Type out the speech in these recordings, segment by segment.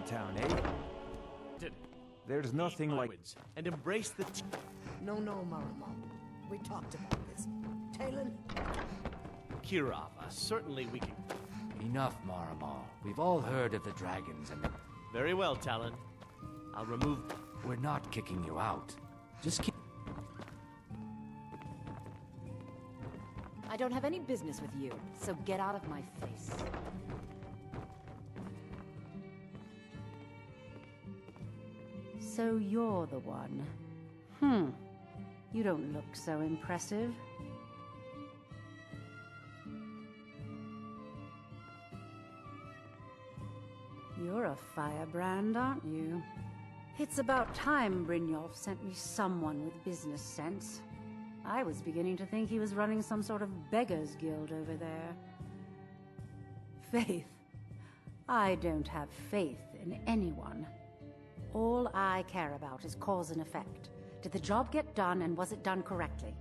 town, eh? There's nothing like... And embrace the... No, Maramo. We talked about this. Talon? Kirava, certainly we can... Enough, Maramal. We've all heard of the dragons and the... Very well, Talon. I'll remove... We're not kicking you out. Just keep... I don't have any business with you, so get out of my face. So you're the one. You don't look so impressive. You're a firebrand, aren't you? It's about time Brynjolf sent me someone with business sense. I was beginning to think he was running some sort of beggars guild over there. Faith. I don't have faith in anyone. All I care about is cause and effect. Did the job get done, and was it done correctly?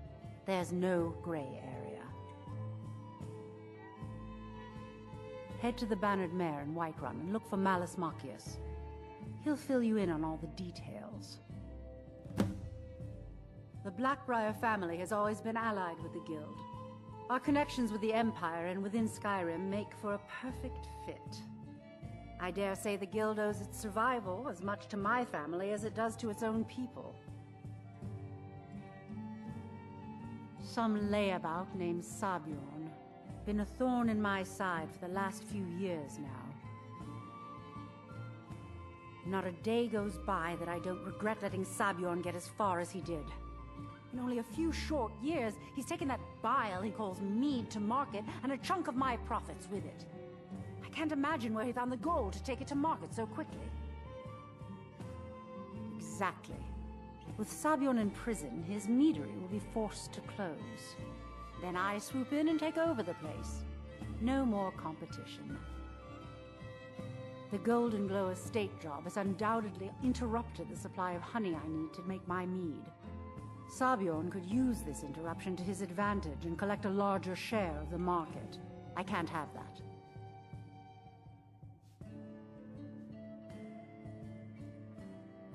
There's no gray area. Head to the Bannered Mare in Whiterun and look for Malus Machius. He'll fill you in on all the details. The Blackbriar family has always been allied with the Guild. Our connections with the Empire and within Skyrim make for a perfect fit. I dare say the Guild owes its survival as much to my family as it does to its own people. Some layabout named Sabjorn. Been a thorn in my side for the last few years now. Not a day goes by that I don't regret letting Sabjorn get as far as he did. In only a few short years, he's taken that bile he calls mead to market and a chunk of my profits with it. I can't imagine where he found the gold to take it to market so quickly. Exactly. With Sabjorn in prison, his meadery will be forced to close. Then I swoop in and take over the place. No more competition. The Golden Glow estate job has undoubtedly interrupted the supply of honey I need to make my mead. Sabjorn could use this interruption to his advantage and collect a larger share of the market. I can't have that.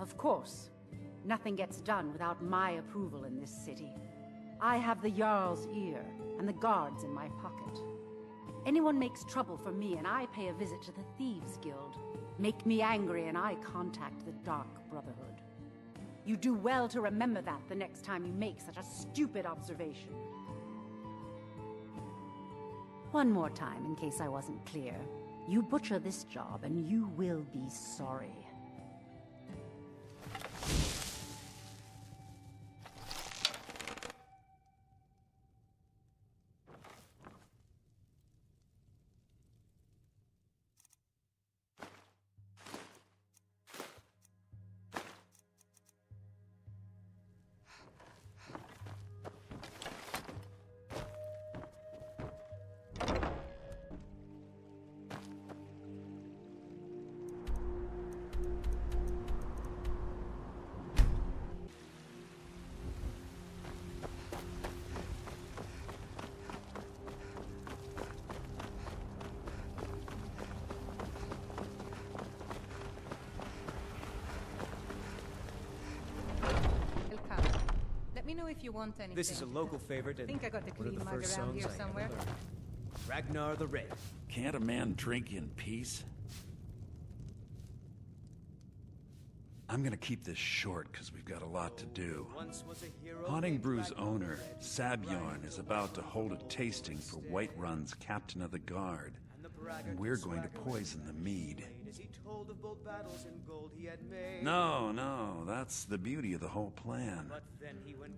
Of course, nothing gets done without my approval in this city. I have the Jarl's ear and the guards in my pocket. Anyone makes trouble for me and I pay a visit to the Thieves Guild. Make me angry and I contact the Dark Brotherhood. You do well to remember that the next time you make such a stupid observation. One more time, in case I wasn't clear. You butcher this job and you will be sorry. Let me know if you want anything. This is a local favorite, and I think I got the one of clean the mug first around songs here I somewhere. ever learned. Ragnar the Red. Can't a man drink in peace? I'm gonna keep this short because we've got a lot to do. Haunting Brew's owner, Sabjorn, is about to hold a tasting for Whiterun's captain of the guard. And we're going to poison the mead. No, that's the beauty of the whole plan.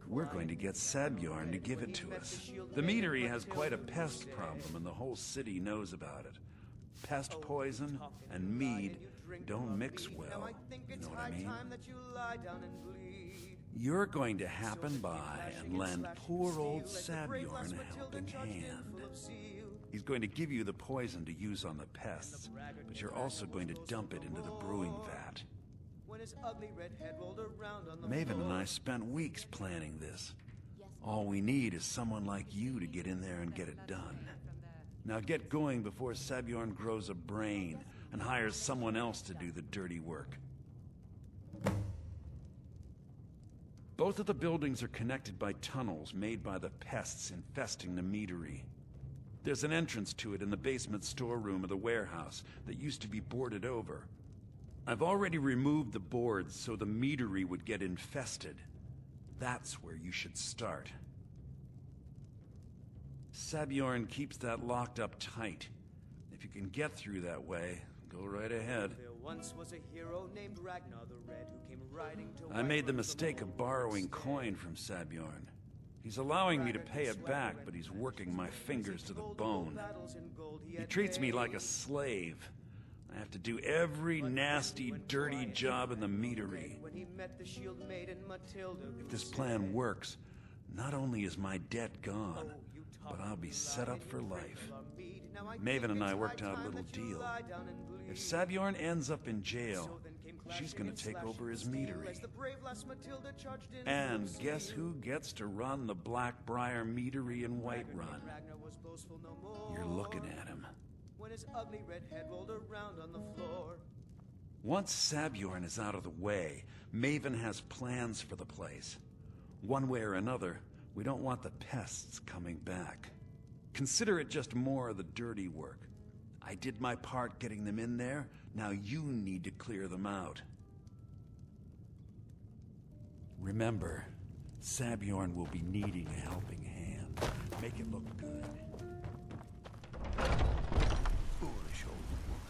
We're going to get Sabjorn to give it to us. The meadery has quite a pest problem and the whole city knows about it. Pest poison and mead don't mix well, you know what I mean? You're going to happen by and lend poor old Sabjorn a helping hand. He's going to give you the poison to use on the pests, but you're also going to dump it into the brewing vat. Maven and I spent weeks planning this. All we need is someone like you to get in there and get it done. Now get going before Sabjorn grows a brain, and hires someone else to do the dirty work. Both of the buildings are connected by tunnels made by the pests infesting the meadery. There's an entrance to it in the basement storeroom of the warehouse that used to be boarded over. I've already removed the boards so the meadery would get infested. That's where you should start. Sabjorn keeps that locked up tight. If you can get through that way, go right ahead. There once was a hero named Ragnar the Red who came riding to I made the mistake of borrowing coin from Sabjorn. He's allowing me to pay it back, but he's working my fingers to the bone. He treats me like a slave. I have to do every nasty, dirty job in the meadery. If this plan works, not only is my debt gone, but I'll be set up for life. Maven and I worked out a little deal. If Sabjorn ends up in jail, she's gonna take over his meadery. And guess who gets to run the Blackbriar meadery in Whiterun? You're looking at him. Once Sabjorn is out of the way, Maven has plans for the place. One way or another, we don't want the pests coming back. Consider it just more of the dirty work. I did my part getting them in there, now you need to clear them out. Remember, Sabjorn will be needing a helping hand. Make it look good. Foolish old woman.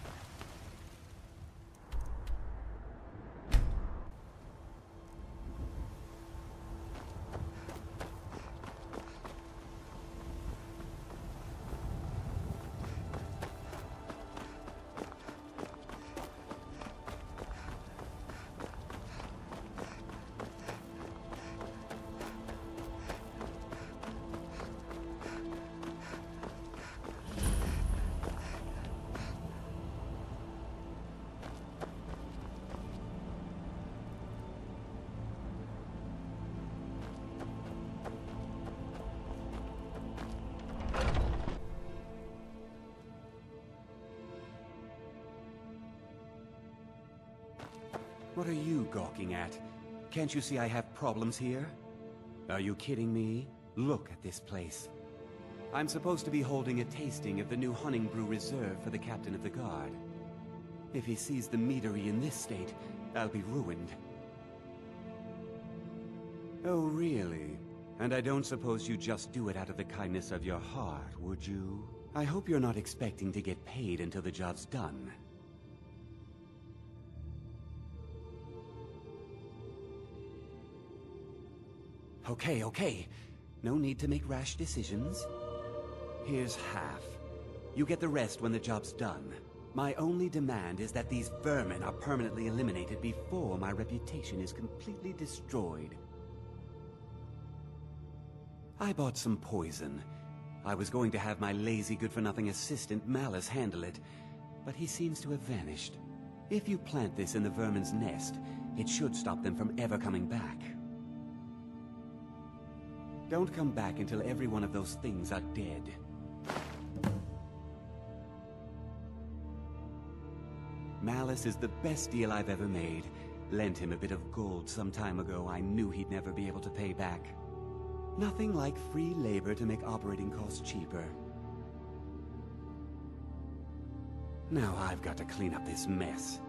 What are you gawking at? Can't you see I have problems here? Are you kidding me? Look at this place. I'm supposed to be holding a tasting of the new hunting brew reserved for the captain of the guard. If he sees the meadery in this state, I'll be ruined. Oh, really? And I don't suppose you just do it out of the kindness of your heart, would you? I hope you're not expecting to get paid until the job's done. Okay. No need to make rash decisions. Here's half. You get the rest when the job's done. My only demand is that these vermin are permanently eliminated before my reputation is completely destroyed. I bought some poison. I was going to have my lazy good-for-nothing assistant Malice handle it, but he seems to have vanished. If you plant this in the vermin's nest, it should stop them from ever coming back. Don't come back until every one of those things are dead. Malice is the best deal I've ever made. Lent him a bit of gold some time ago I knew he'd never be able to pay back. Nothing like free labor to make operating costs cheaper. Now I've got to clean up this mess.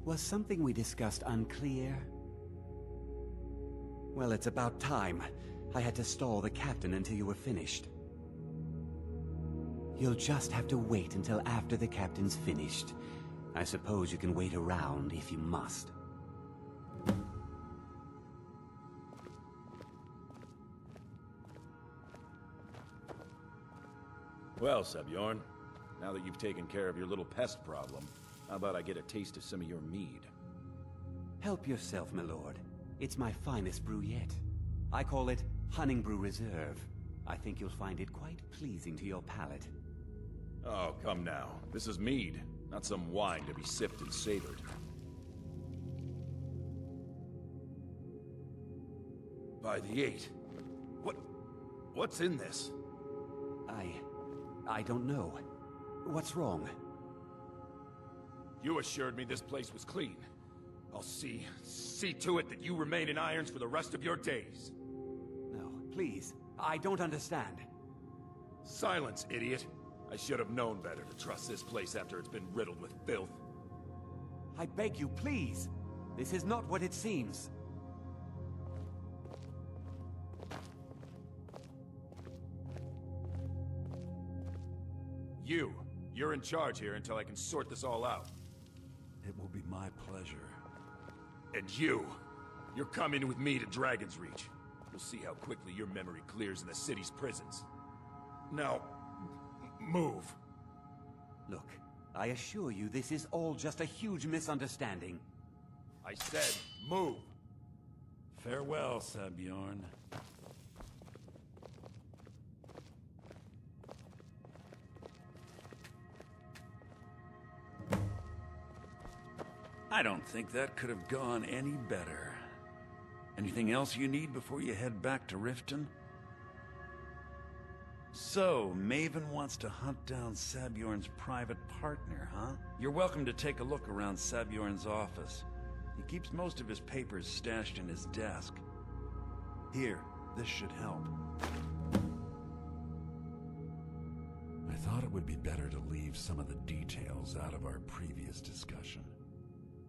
Was something we discussed unclear? Well, it's about time. I had to stall the captain until you were finished. You'll just have to wait until after the captain's finished. I suppose you can wait around if you must. Well, Sabjorn, now that you've taken care of your little pest problem, how about I get a taste of some of your mead? Help yourself, my lord. It's my finest brew yet. I call it Hunning Brew Reserve. I think you'll find it quite pleasing to your palate. Oh, come now. This is mead, not some wine to be sipped and savored. By the 8. What's in this? I don't know. What's wrong? You assured me this place was clean. I'll see to it that you remain in irons for the rest of your days. No, please. I don't understand. Silence, idiot. I should have known better to trust this place after it's been riddled with filth. I beg you, please. This is not what it seems. You're in charge here until I can sort this all out. It will be my pleasure. And you're coming with me to Dragon's Reach. We'll see how quickly your memory clears in the city's prisons. Now, move. Look, I assure you this is all just a huge misunderstanding. I said, move. Farewell, Sabjorn. I don't think that could have gone any better. Anything else you need before you head back to Riften? So, Maven wants to hunt down Sabjorn's private partner, huh? You're welcome to take a look around Sabjorn's office. He keeps most of his papers stashed in his desk. Here, this should help. I thought it would be better to leave some of the details out of our previous discussion.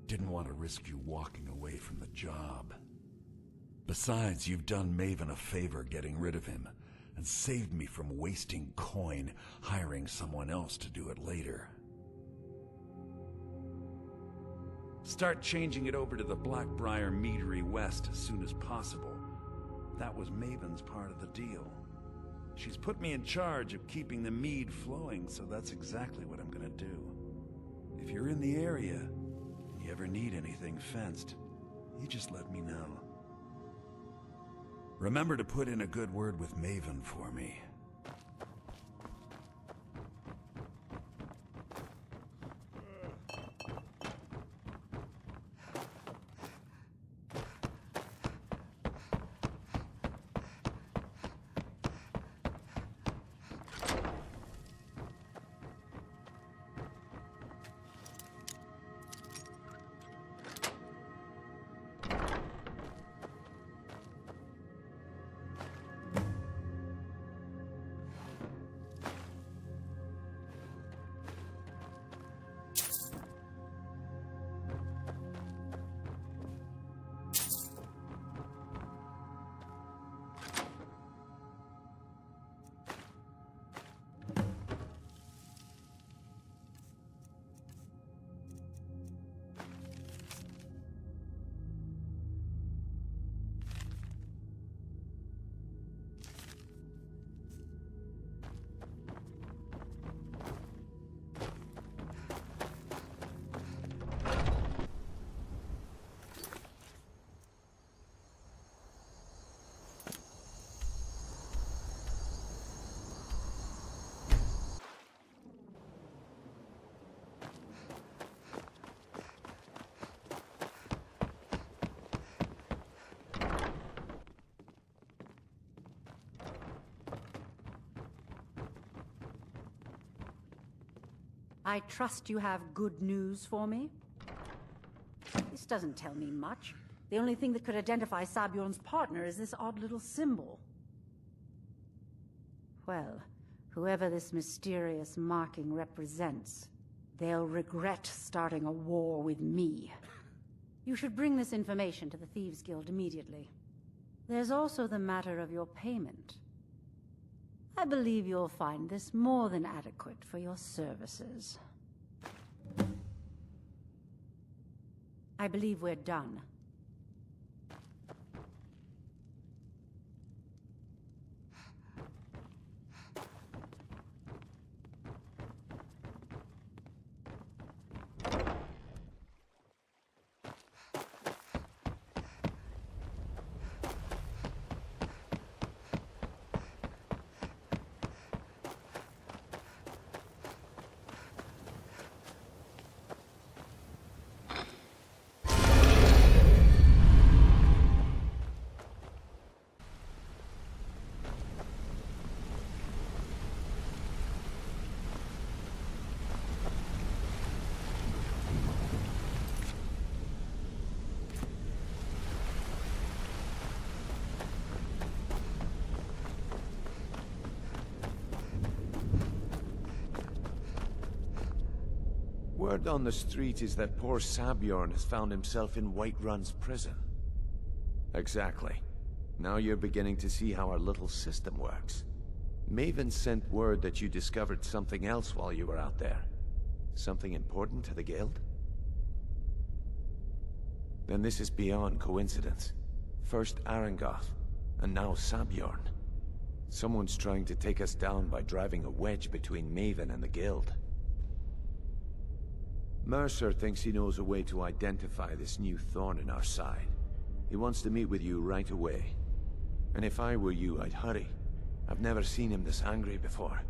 Didn't want to risk you walking away from the job. Besides, you've done Maven a favor getting rid of him, and saved me from wasting coin hiring someone else to do it later. Start changing it over to the Blackbriar Meadery West as soon as possible. That was Maven's part of the deal. She's put me in charge of keeping the mead flowing, so that's exactly what I'm gonna do. If you're in the area, and you ever need anything fenced, you just let me know. Remember to put in a good word with Maven for me. I trust you have good news for me? This doesn't tell me much. The only thing that could identify Sabjorn's partner is this odd little symbol. Well, whoever this mysterious marking represents, They'll regret starting a war with me. You should bring this information to the Thieves Guild immediately. There's also the matter of your payment. I believe you'll find this more than adequate for your services. I believe we're done. Word on the street is that poor Sabjorn has found himself in Whiterun's prison. Exactly. Now you're beginning to see how our little system works. Maven sent word that you discovered something else while you were out there. Something important to the Guild? Then this is beyond coincidence. First Arangoth, and now Sabjorn. Someone's trying to take us down by driving a wedge between Maven and the Guild. Mercer thinks he knows a way to identify this new thorn in our side. He wants to meet with you right away. And if I were you, I'd hurry. I've never seen him this angry before.